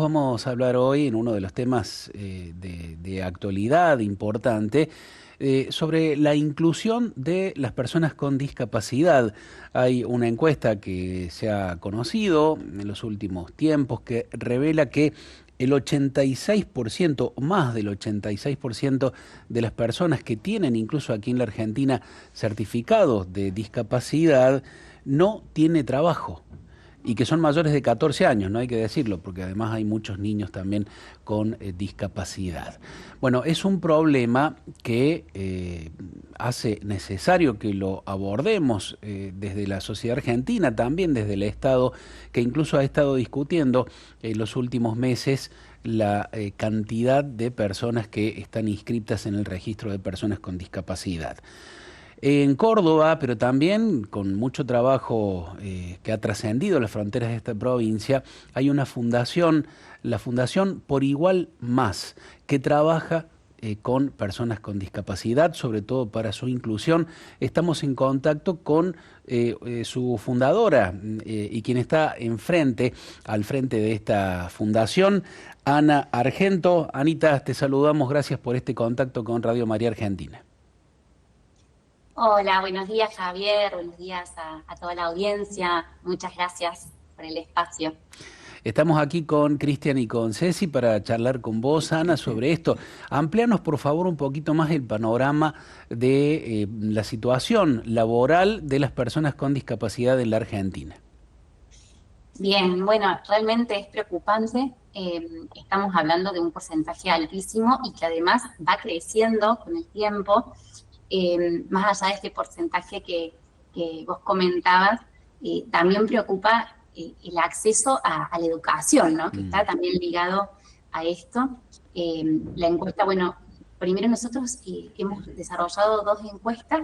Vamos a hablar hoy en uno de los temas de actualidad importante sobre la inclusión de las personas con discapacidad. Hay una encuesta que se ha conocido en los últimos tiempos que revela que el 86%, o más del 86% de las personas que tienen, incluso aquí en la Argentina, certificados de discapacidad, no tiene trabajo y que son mayores de 14 años, no hay que decirlo, porque además hay muchos niños también con discapacidad. Bueno, es un problema que hace necesario que lo abordemos desde la sociedad argentina, también desde el Estado, que incluso ha estado discutiendo en los últimos meses la cantidad de personas que están inscritas en el registro de personas con discapacidad. En Córdoba, pero también con mucho trabajo que ha trascendido las fronteras de esta provincia, hay una fundación, la Fundación Por Igual Más, que trabaja con personas con discapacidad, sobre todo para su inclusión. Estamos en contacto con su fundadora y quien está al frente de esta fundación, Ana Argento. Anita, te saludamos, gracias por este contacto con Radio María Argentina. Hola, buenos días Javier, buenos días a toda la audiencia, muchas gracias por el espacio. Estamos aquí con Cristian y con Ceci para charlar con vos, Ana, sobre esto. Amplíanos, por favor, un poquito más el panorama de la situación laboral de las personas con discapacidad en la Argentina. Bien, bueno, realmente es preocupante, estamos hablando de un porcentaje altísimo y que además va creciendo con el tiempo. Más allá de este porcentaje que vos comentabas, también preocupa el acceso a la educación, ¿no? Que está también ligado a esto. La encuesta, bueno, primero nosotros hemos desarrollado dos encuestas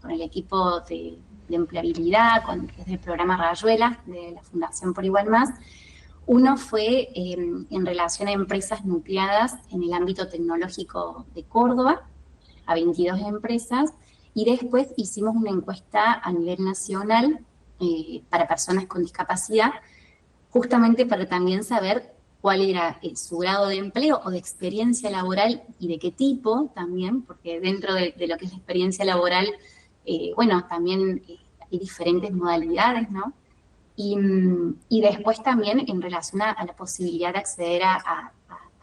con el equipo de empleabilidad, que es el programa Rayuela de la Fundación Por Igual Más. Uno fue en relación a empresas nucleadas en el ámbito tecnológico de Córdoba, a 22 empresas, y después hicimos una encuesta a nivel nacional para personas con discapacidad, justamente para también saber cuál era su grado de empleo o de experiencia laboral y de qué tipo también, porque dentro de lo que es la experiencia laboral, bueno, también hay diferentes modalidades, ¿no? Y después también en relación a la posibilidad de acceder a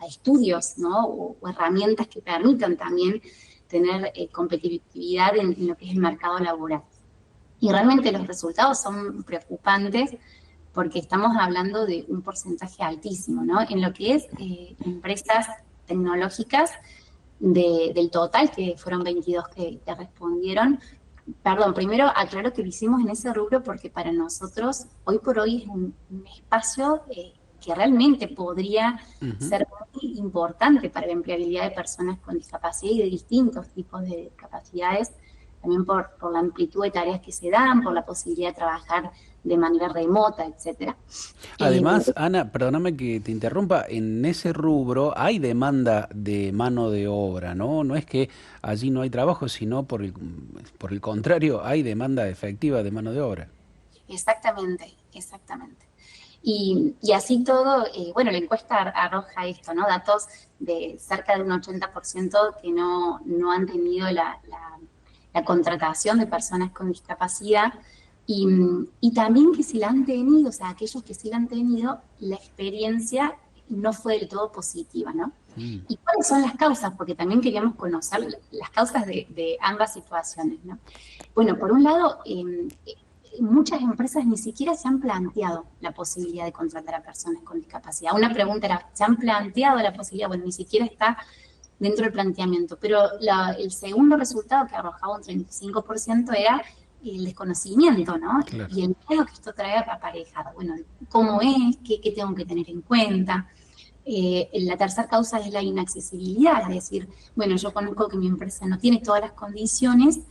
estudios, ¿no? O herramientas que permitan también tener competitividad en lo que es el mercado laboral. Y realmente los resultados son preocupantes porque estamos hablando de un porcentaje altísimo, ¿no? En lo que es empresas tecnológicas del total, que fueron 22 que respondieron. Perdón, primero aclaro que lo hicimos en ese rubro porque para nosotros hoy por hoy es un espacio que realmente podría ser muy importante para la empleabilidad de personas con discapacidad y de distintos tipos de discapacidades, también por la amplitud de tareas que se dan, por la posibilidad de trabajar de manera remota, etcétera. Además, Ana, perdóname que te interrumpa, en ese rubro hay demanda de mano de obra, ¿no? No es que allí no hay trabajo, sino por el contrario, hay demanda efectiva de mano de obra. Exactamente, exactamente. Y así todo, bueno, la encuesta arroja esto, ¿no? Datos de cerca de un 80% que no han tenido la contratación de personas con discapacidad y también que si la han tenido, o sea, aquellos que sí la han tenido, la experiencia no fue del todo positiva, ¿no? Mm. ¿Y cuáles son las causas? Porque también queríamos conocer las causas de ambas situaciones, ¿no? Bueno, por un lado, muchas empresas ni siquiera se han planteado la posibilidad de contratar a personas con discapacidad. Una pregunta era, ¿se han planteado la posibilidad? Bueno, ni siquiera está dentro del planteamiento. Pero el segundo resultado que arrojaba un 35% era el desconocimiento, ¿no? Claro. Y el miedo que esto trae aparejado. Bueno, ¿cómo es? ¿Qué tengo que tener en cuenta? La tercera causa es la inaccesibilidad, es decir, bueno, yo conozco que mi empresa no tiene todas las condiciones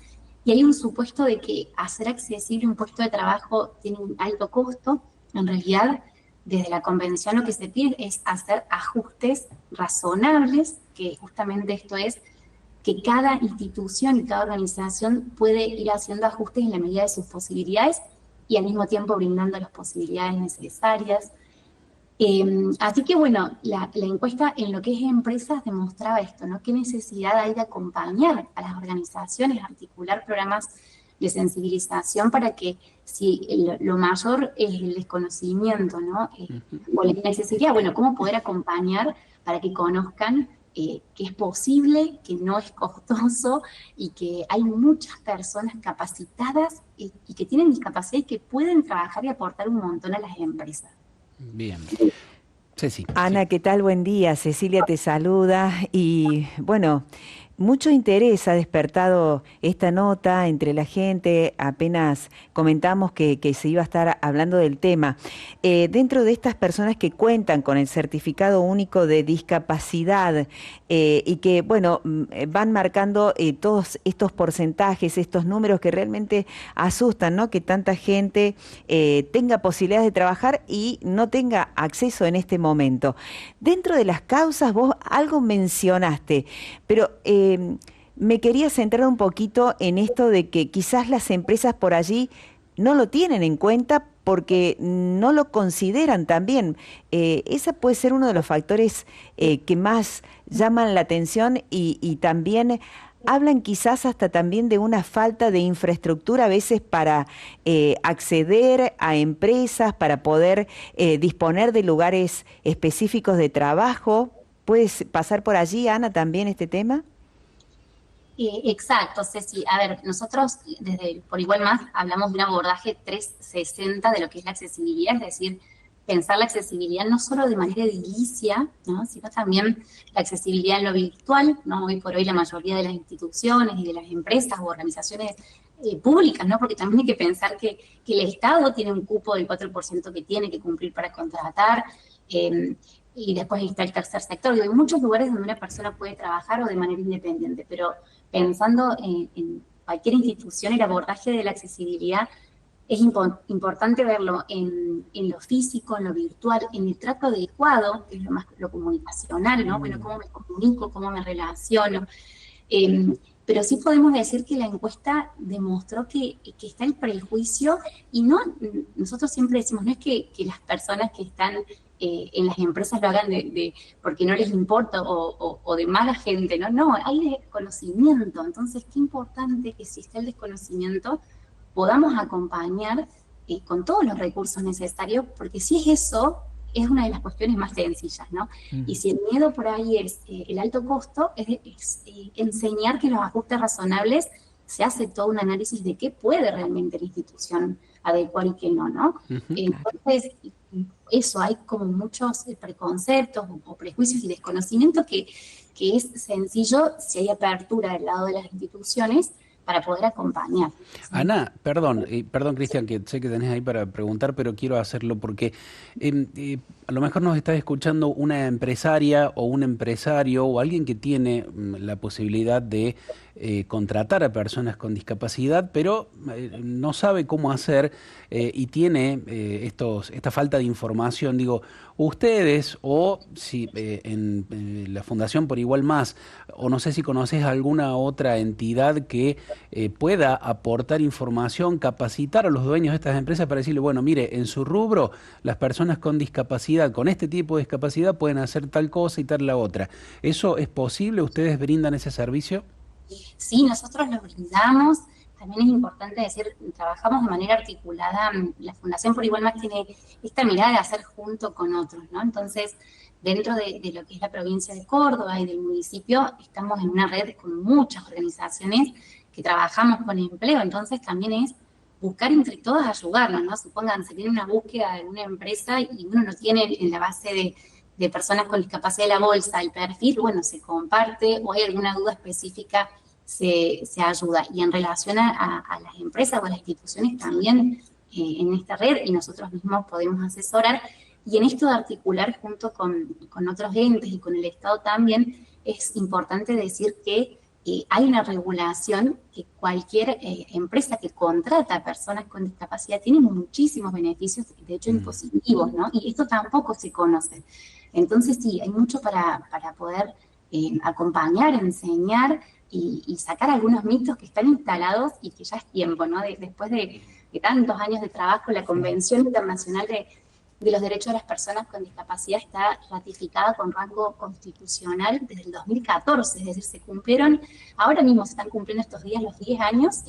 y hay un supuesto de que hacer accesible un puesto de trabajo tiene un alto costo. En realidad, desde la convención lo que se pide es hacer ajustes razonables, que justamente esto es que cada institución y cada organización puede ir haciendo ajustes en la medida de sus posibilidades y al mismo tiempo brindando las posibilidades necesarias. Así que bueno, la encuesta en lo que es empresas demostraba esto, ¿no? ¿Qué necesidad hay de acompañar a las organizaciones, articular programas de sensibilización para que si lo mayor es el desconocimiento, ¿no? O la necesidad, bueno, ¿cómo poder acompañar para que conozcan que es posible, que no es costoso y que hay muchas personas capacitadas y que tienen discapacidad y que pueden trabajar y aportar un montón a las empresas? Bien. Ceci, sí. Ana, ¿qué tal? Buen día. Cecilia te saluda y bueno, mucho interés ha despertado esta nota entre la gente. Apenas comentamos que se iba a estar hablando del tema. Dentro de estas personas que cuentan con el certificado único de discapacidad y que, bueno, van marcando todos estos porcentajes, estos números que realmente asustan, ¿no? Que tanta gente tenga posibilidades de trabajar y no tenga acceso en este momento. Dentro de las causas, vos algo mencionaste, pero me quería centrar un poquito en esto de que quizás las empresas por allí no lo tienen en cuenta porque no lo consideran también. Ese puede ser uno de los factores que más llaman la atención y también hablan quizás hasta también de una falta de infraestructura a veces para acceder a empresas, para poder disponer de lugares específicos de trabajo. ¿Puedes pasar por allí, Ana, también este tema? Exacto, Ceci. A ver, nosotros desde Por Igual Más hablamos de un abordaje 360 de lo que es la accesibilidad, es decir, pensar la accesibilidad no solo de manera edilicia, ¿no? Sino también la accesibilidad en lo virtual, ¿no? Hoy por hoy la mayoría de las instituciones y de las empresas o organizaciones públicas, ¿no? Porque también hay que pensar que el Estado tiene un cupo del 4% que tiene que cumplir para contratar, y después está el tercer sector. Y hay muchos lugares donde una persona puede trabajar o de manera independiente, pero pensando en cualquier institución, el abordaje de la accesibilidad es importante verlo en lo físico, en lo virtual, en el trato adecuado, que es lo comunicacional, ¿no? Bueno, cómo me comunico, cómo me relaciono. Pero sí podemos decir que la encuesta demostró que está el prejuicio y no, nosotros siempre decimos, no es que las personas que están en las empresas lo hagan porque no les importa o de mala gente, ¿no? No, hay desconocimiento. Entonces, qué importante que si está el desconocimiento podamos acompañar con todos los recursos necesarios, porque si es eso, es una de las cuestiones más sencillas, ¿no? Y si el miedo por ahí es el alto costo, es enseñar que los ajustes razonables se hace todo un análisis de qué puede realmente la institución adecuar y qué no, ¿no? Entonces, eso, hay como muchos preconceptos o prejuicios y desconocimientos que es sencillo si hay apertura del lado de las instituciones para poder acompañar. Ana, perdón Cristian, que sé que tenés ahí para preguntar, pero quiero hacerlo porque a lo mejor nos está escuchando una empresaria o un empresario o alguien que tiene la posibilidad de contratar a personas con discapacidad, pero no sabe cómo hacer y tiene esta falta de información. Digo, ustedes o si en la Fundación Por Igual Más, o no sé si conoces alguna otra entidad que pueda aportar información, capacitar a los dueños de estas empresas para decirle, bueno, mire, en su rubro, las personas con discapacidad, con este tipo de discapacidad, pueden hacer tal cosa y tal la otra. ¿Eso es posible? ¿Ustedes brindan ese servicio? Sí, nosotros lo brindamos. También es importante decir, trabajamos de manera articulada. La Fundación Por Igual Más tiene esta mirada de hacer junto con otros, ¿no? Entonces, dentro de lo que es la provincia de Córdoba y del municipio, estamos en una red con muchas organizaciones que trabajamos con empleo. Entonces, también es buscar entre todas ayudarnos, ¿no? Supongan, se tiene una búsqueda de una empresa y uno no tiene en la base de personas con discapacidad de la bolsa el perfil, bueno, se comparte o hay alguna duda específica, se ayuda. Y en relación a las empresas o a las instituciones también en esta red, y nosotros mismos podemos asesorar. Y en esto de articular junto con otros entes y con el Estado también, es importante decir que hay una regulación que cualquier empresa que contrata a personas con discapacidad tiene muchísimos beneficios, de hecho impositivos, ¿no? Y esto tampoco se conoce. Entonces sí, hay mucho para poder acompañar, enseñar y sacar algunos mitos que están instalados y que ya es tiempo, ¿no? Después de tantos años de trabajo, la Convención Internacional de los derechos de las personas con discapacidad está ratificada con rango constitucional desde el 2014, es decir, ahora mismo se están cumpliendo estos días los 10 años,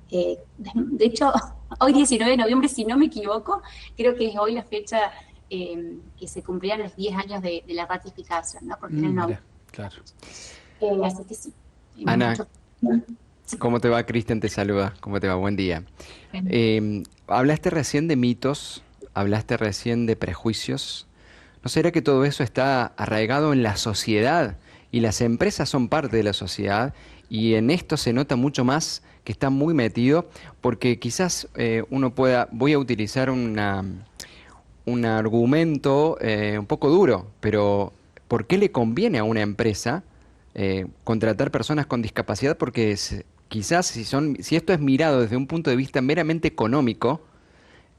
de hecho, hoy 19 de noviembre, si no me equivoco, creo que es hoy la fecha que se cumplían los 10 años de la ratificación, ¿no? Porque era el Mira, claro. así que sí. Ana, mucho- ¿cómo te va? Cristian te saluda. ¿Cómo te va? Buen día. Bien. Hablaste recién de mitos, hablaste recién de prejuicios. ¿No será que todo eso está arraigado en la sociedad y las empresas son parte de la sociedad y en esto se nota mucho más que está muy metido porque quizás voy a utilizar un argumento un poco duro, pero ¿por qué le conviene a una empresa contratar personas con discapacidad? Porque quizás si esto es mirado desde un punto de vista meramente económico,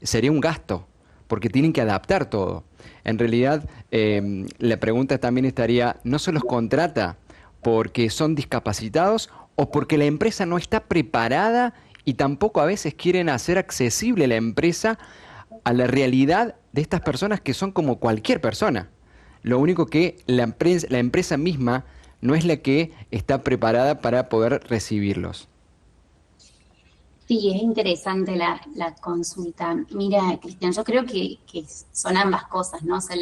sería un gasto, porque tienen que adaptar todo. En realidad, la pregunta también estaría, ¿no se los contrata porque son discapacitados o porque la empresa no está preparada y tampoco a veces quieren hacer accesible la empresa a la realidad de estas personas que son como cualquier persona? Lo único que la empresa misma no es la que está preparada para poder recibirlos. Sí, es interesante la consulta. Mira, Cristian, yo creo que son ambas cosas, ¿no? O sea,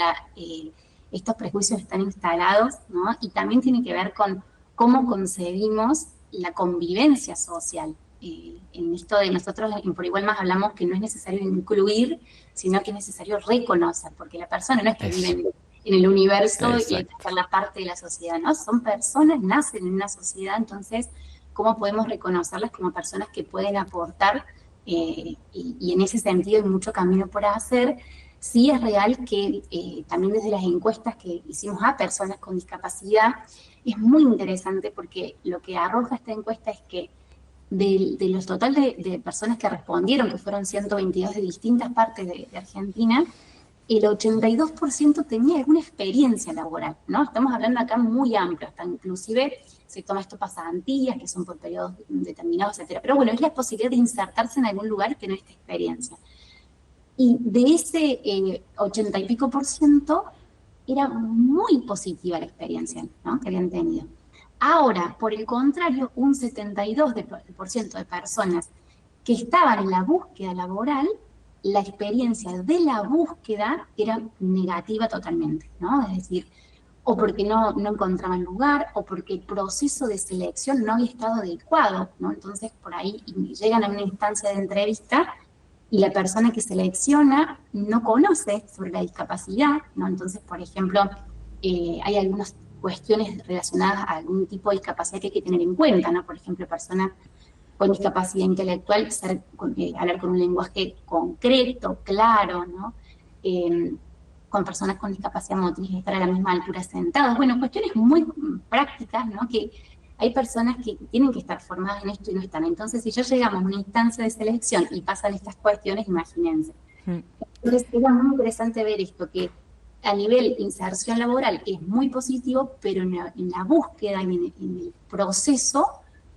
estos prejuicios están instalados, ¿no? Y también tiene que ver con cómo concebimos la convivencia social. En esto de nosotros, en Por Igual Más, hablamos que no es necesario incluir, sino que es necesario reconocer, porque la persona no es que vive Eso, en el universo y hay que exacto. ser la parte de la sociedad, ¿no? Son personas, nacen en una sociedad, entonces cómo podemos reconocerlas como personas que pueden aportar, y en ese sentido hay mucho camino por hacer. Sí es real que también desde las encuestas que hicimos a personas con discapacidad, es muy interesante porque lo que arroja esta encuesta es que de los total de personas que respondieron, que fueron 122 de distintas partes de Argentina, el 82% tenía alguna experiencia laboral, ¿no? Estamos hablando acá muy amplio, hasta inclusive se toma esto pasantías, que son por periodos determinados, etcétera. Pero bueno, es la posibilidad de insertarse en algún lugar que no esta experiencia. Y de ese 80 y pico por ciento, era muy positiva la experiencia, ¿no? Que habían tenido. Ahora, por el contrario, un 72% de personas que estaban en la búsqueda laboral, la experiencia de la búsqueda era negativa totalmente, ¿no? Es decir, o porque no encontraban lugar, o porque el proceso de selección no había estado adecuado, ¿no? Entonces, por ahí llegan a una instancia de entrevista y la persona que selecciona no conoce sobre la discapacidad, ¿no? Entonces, por ejemplo, hay algunas cuestiones relacionadas a algún tipo de discapacidad que hay que tener en cuenta, ¿no? Por ejemplo, personas con discapacidad intelectual, hablar con un lenguaje concreto, claro, ¿no? Con personas con discapacidad motriz, estar a la misma altura sentados. Bueno, cuestiones muy prácticas, ¿no? Que hay personas que tienen que estar formadas en esto y no están. Entonces, si ya llegamos a una instancia de selección y pasan estas cuestiones, imagínense. Entonces, era muy interesante ver esto, que a nivel inserción laboral es muy positivo, pero en la búsqueda, en el proceso,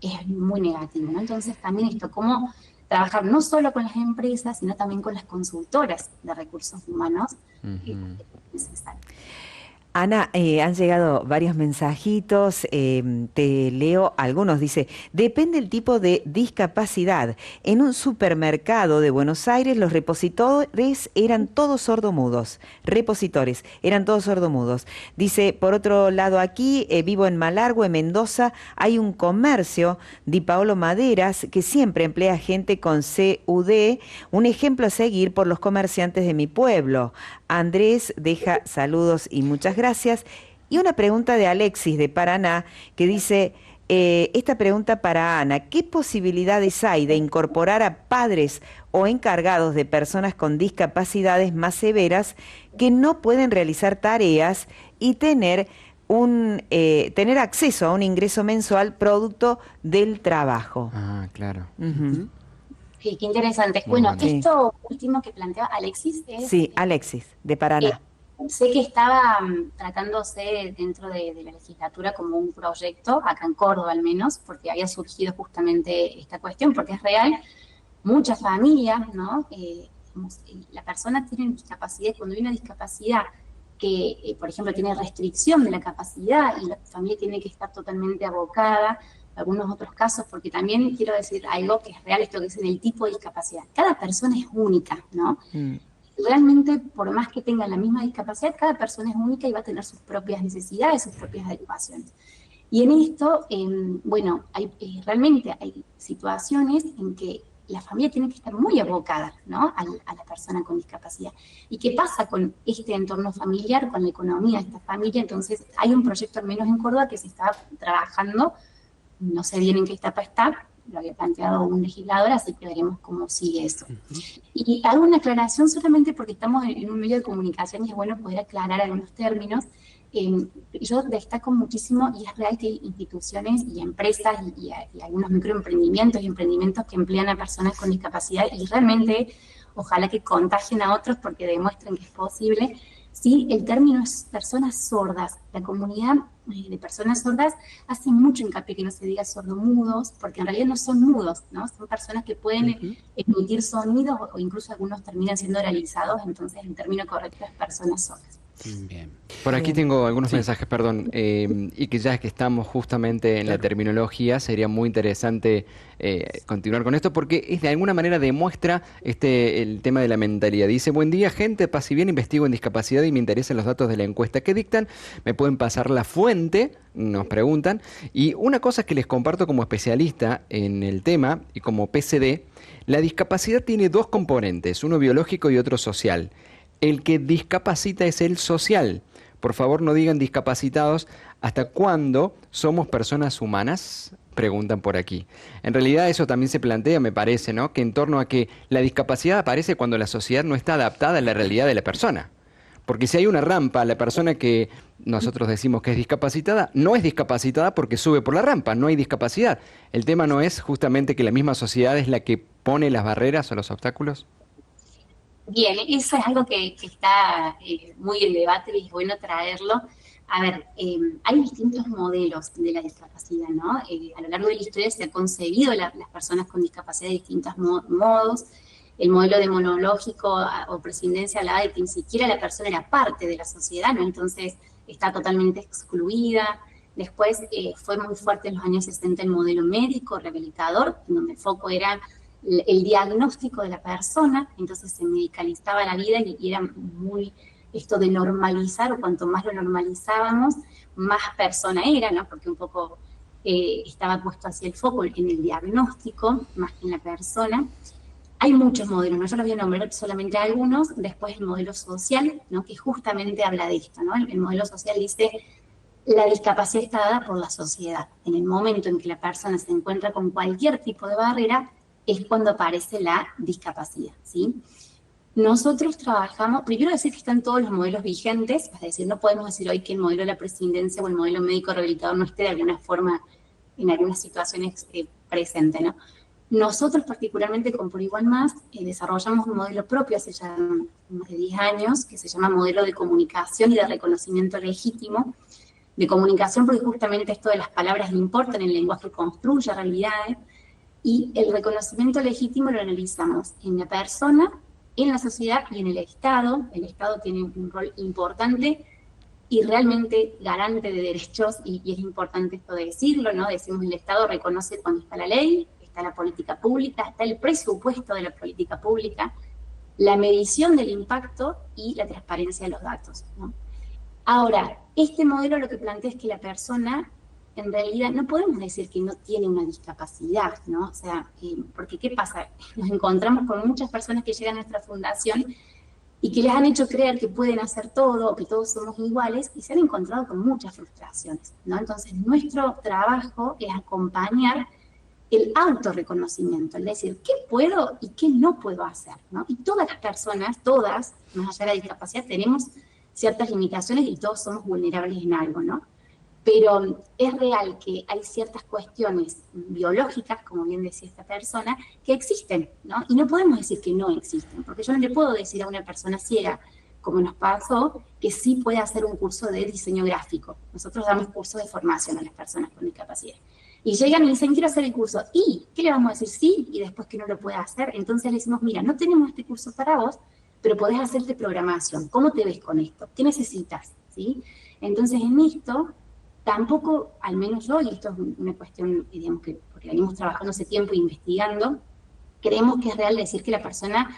es muy negativo, ¿no? Entonces, también esto, cómo trabajar no solo con las empresas, sino también con las consultoras de recursos humanos, es Ujú. necesario. Ana, han llegado varios mensajitos, te leo algunos. Dice, depende el tipo de discapacidad. En un supermercado de Buenos Aires los repositores eran todos sordomudos. Repositores eran todos sordomudos. Dice, por otro lado aquí, vivo en Malargüe, en Mendoza, hay un comercio de Paolo Maderas que siempre emplea gente con CUD, un ejemplo a seguir por los comerciantes de mi pueblo. Andrés deja saludos y muchas gracias. Y una pregunta de Alexis de Paraná que dice, esta pregunta para Ana, ¿qué posibilidades hay de incorporar a padres o encargados de personas con discapacidades más severas que no pueden realizar tareas y tener acceso a un ingreso mensual producto del trabajo? Ah, claro. Ujú. Sí, qué interesante. Muy Bueno, bueno. Sí, esto último que plantea Alexis es, sí, Alexis de eh, Paraná. sé que estaba tratándose dentro de la legislatura como un proyecto, acá en Córdoba al menos, porque había surgido justamente esta cuestión, porque es real, muchas familias, ¿no? digamos, la persona tiene discapacidad, cuando hay una discapacidad que, por ejemplo, tiene restricción de la capacidad y la familia tiene que estar totalmente abocada, algunos otros casos, porque también quiero decir algo que es real, esto que es en el tipo de discapacidad. Cada persona es única, ¿no? Realmente, por más que tengan la misma discapacidad, cada persona es única y va a tener sus propias necesidades, sus propias adecuaciones. Y en esto, bueno, realmente hay situaciones en que la familia tiene que estar muy abocada, ¿no?, a la persona con discapacidad. ¿Y qué pasa con este entorno familiar, con la economía de esta familia? Entonces, hay un proyecto, al menos en Córdoba, que se está trabajando, no sé bien en qué etapa está, lo había planteado un legislador, así que veremos cómo sigue eso. Y hago una aclaración solamente porque estamos en un medio de comunicación y es bueno poder aclarar algunos términos. Yo destaco muchísimo, y es real que hay instituciones y empresas y algunos microemprendimientos y emprendimientos que emplean a personas con discapacidad y realmente ojalá que contagien a otros porque demuestren que es posible. Sí, el término es personas sordas. La comunidad de personas sordas hace mucho hincapié que no se diga sordomudos, porque en realidad no son mudos, ¿no? Son personas que pueden emitir sonidos o incluso algunos terminan siendo oralizados, entonces el término correcto es personas sordas. Bien. Por aquí Bien. tengo algunos mensajes, perdón, y que ya que estamos justamente en la terminología, sería muy interesante continuar con esto porque es de alguna manera demuestra el tema de la mentalidad. Dice, buen día, gente, paz y bien, investigo en discapacidad y me interesan los datos de la encuesta que dictan. ¿Me pueden pasar la fuente? Nos preguntan. Y una cosa que les comparto como especialista en el tema y como PCD, la discapacidad tiene dos componentes, uno biológico y otro social. El que discapacita es el social. Por favor, no digan discapacitados. ¿Hasta cuándo somos personas humanas? Preguntan por aquí. En realidad eso también se plantea, me parece, ¿no? Que en torno a que la discapacidad aparece cuando la sociedad no está adaptada a la realidad de la persona. Porque si hay una rampa, la persona que nosotros decimos que es discapacitada, no es discapacitada porque sube por la rampa, no hay discapacidad. El tema no es justamente que la misma sociedad es la que pone las barreras o los obstáculos. Bien, eso es algo que está muy en debate y es bueno traerlo. A ver, hay distintos modelos de la discapacidad, ¿no? A lo largo de la historia se ha concebido las personas con discapacidad de distintos modos. El modelo demonológico o presidencia hablaba de que ni siquiera la persona era parte de la sociedad, ¿no? Entonces está totalmente excluida. Después fue muy fuerte en los años 60 el modelo médico rehabilitador, en donde el foco era el diagnóstico de la persona, entonces se medicalizaba la vida y era muy esto de normalizar, o cuanto más lo normalizábamos, más persona era, ¿no? Porque un poco estaba puesto hacia el foco en el diagnóstico, más que en la persona. Hay muchos modelos, ¿no? Yo los voy a nombrar solamente algunos. Después el modelo social, ¿no?, que justamente habla de esto, ¿no? El modelo social dice, la discapacidad está dada por la sociedad. En el momento en que la persona se encuentra con cualquier tipo de barrera, es cuando aparece la discapacidad, ¿sí? Nosotros trabajamos, primero decir que están todos los modelos vigentes, es decir, no podemos decir hoy que el modelo de la presidencia o el modelo médico rehabilitador no esté de alguna forma en algunas situaciones presente, ¿no? Nosotros particularmente con Por Igual Más desarrollamos un modelo propio hace ya más de 10 años que se llama modelo de comunicación y de reconocimiento legítimo, de comunicación porque justamente esto de las palabras importan, el lenguaje construye realidades. Y el reconocimiento legítimo lo analizamos en la persona, en la sociedad y en el Estado. El Estado tiene un rol importante y realmente garante de derechos, y es importante esto de decirlo, ¿no? Decimos el Estado reconoce cuando está la ley, está la política pública, está el presupuesto de la política pública, la medición del impacto y la transparencia de los datos, ¿no? Ahora, este modelo lo que plantea es que la persona en realidad no podemos decir que no tiene una discapacidad, ¿no? O sea, porque ¿qué pasa? Nos encontramos con muchas personas que llegan a nuestra fundación y que les han hecho creer que pueden hacer todo, o que todos somos iguales, y se han encontrado con muchas frustraciones, ¿no? Entonces, nuestro trabajo es acompañar el autorreconocimiento, es decir, qué puedo y qué no puedo hacer, ¿no? Y todas las personas, todas, más allá de la discapacidad, tenemos ciertas limitaciones y todos somos vulnerables en algo, ¿no? Pero es real que hay ciertas cuestiones biológicas, como bien decía esta persona, que existen, ¿no? Y no podemos decir que no existen, porque yo no le puedo decir a una persona ciega, como nos pasó, que sí puede hacer un curso de diseño gráfico. Nosotros damos cursos de formación a las personas con discapacidad. Y llegan y dicen, quiero hacer el curso. ¿Y qué le vamos a decir? Sí, y después que no lo pueda hacer. Entonces le decimos, mira, no tenemos este curso para vos, pero podés hacerte programación. ¿Cómo te ves con esto? ¿Qué necesitas? ¿Sí? Entonces en esto, tampoco, al menos yo, y esto es una cuestión, digamos, que porque venimos trabajando hace tiempo e investigando, creemos que es real decir que la persona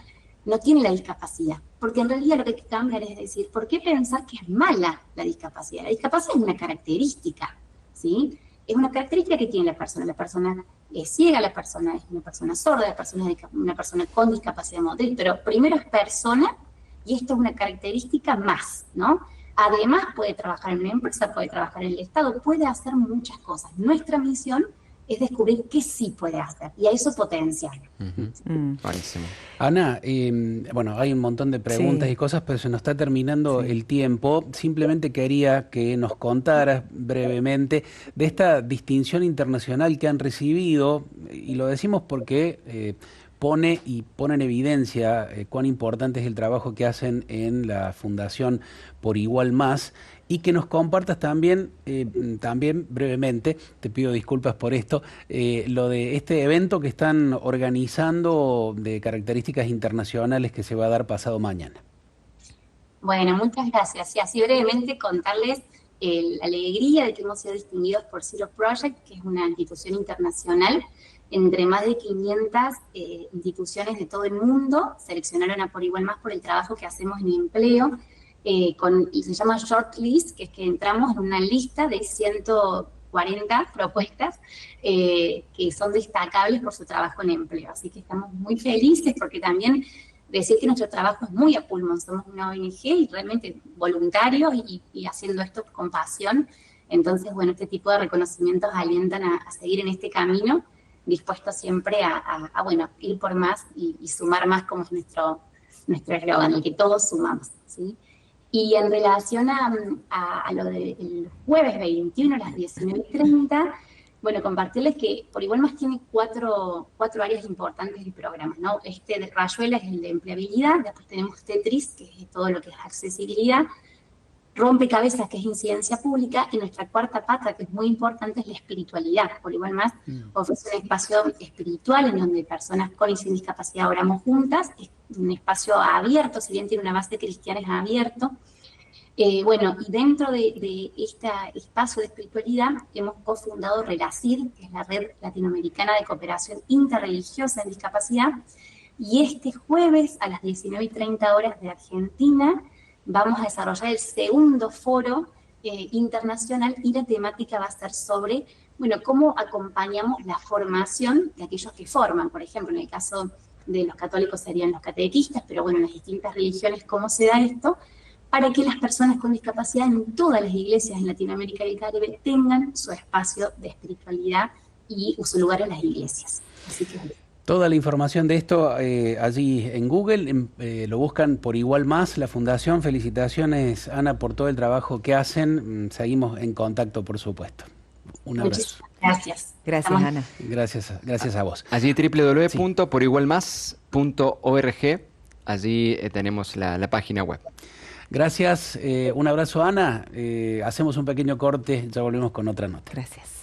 no tiene la discapacidad. Porque en realidad lo que hay que cambiar es decir, ¿por qué pensar que es mala la discapacidad? La discapacidad es una característica, ¿sí? Es una característica que tiene la persona. La persona es ciega, la persona es una persona sorda, la persona es una persona con discapacidad motriz, pero primero es persona y esto es una característica más, ¿no? Además puede trabajar en una empresa, puede trabajar en el Estado, puede hacer muchas cosas. Nuestra misión es descubrir qué sí puede hacer y a eso potenciar. Buenísimo. Ana, bueno, hay un montón de preguntas Sí, y cosas, pero se nos está terminando sí. el tiempo. Simplemente quería que nos contaras brevemente de esta distinción internacional que han recibido, y lo decimos porque pone en evidencia cuán importante es el trabajo que hacen en la Fundación Por Igual Más, y que nos compartas también, también brevemente, te pido disculpas por esto, lo de este evento que están organizando de características internacionales que se va a dar pasado mañana. Bueno, muchas gracias. Y así brevemente contarles la alegría de que hemos sido distinguidos por Zero Project, que es una institución internacional. Entre más de 500 instituciones de todo el mundo seleccionaron a Por Igual Más por el trabajo que hacemos en empleo, y se llama Shortlist, que es que entramos en una lista de 140 propuestas que son destacables por su trabajo en empleo. Así que estamos muy felices porque también decir que nuestro trabajo es muy a pulmón, somos una ONG y realmente voluntarios y haciendo esto con pasión. Entonces, bueno, este tipo de reconocimientos alientan a seguir en este camino, dispuestos siempre bueno, ir por más y sumar más, como es nuestro eslogan, el que todos sumamos, ¿sí? Y en relación a lo del jueves 21 a las 19:30, bueno, compartirles que Por Igual Más tiene cuatro áreas importantes del programa, ¿no? Este de Rayuela es el de empleabilidad, después tenemos Tetris, que es todo lo que es accesibilidad, Rompecabezas, que es incidencia pública, y nuestra cuarta pata, que es muy importante, es la espiritualidad. Por Igual Más ofrece un espacio espiritual en donde personas con y sin discapacidad oramos juntas, es un espacio abierto, si bien tiene una base cristiana, es abierto. Bueno, y dentro de este espacio de espiritualidad hemos cofundado RELACID, que es la Red Latinoamericana de Cooperación Interreligiosa en Discapacidad, y este jueves a las 19:30 de Argentina vamos a desarrollar el segundo foro internacional y la temática va a ser sobre, bueno, cómo acompañamos la formación de aquellos que forman. Por ejemplo, en el caso de los católicos serían los catequistas, pero bueno, en las distintas religiones, cómo se da esto, para que las personas con discapacidad en todas las iglesias en Latinoamérica y el Caribe tengan su espacio de espiritualidad y su lugar en las iglesias. Así que Toda la información de esto allí en Google, lo buscan Por Igual Más, la Fundación. Felicitaciones, Ana, por todo el trabajo que hacen. Seguimos en contacto, por supuesto. Un abrazo. muchísimas gracias. Gracias, Estamos Ana. Gracias a vos. Allí Sí. www.porigualmas.org, allí tenemos la página web. Gracias, un abrazo, Ana. Hacemos un pequeño corte, ya volvemos con otra nota. Gracias.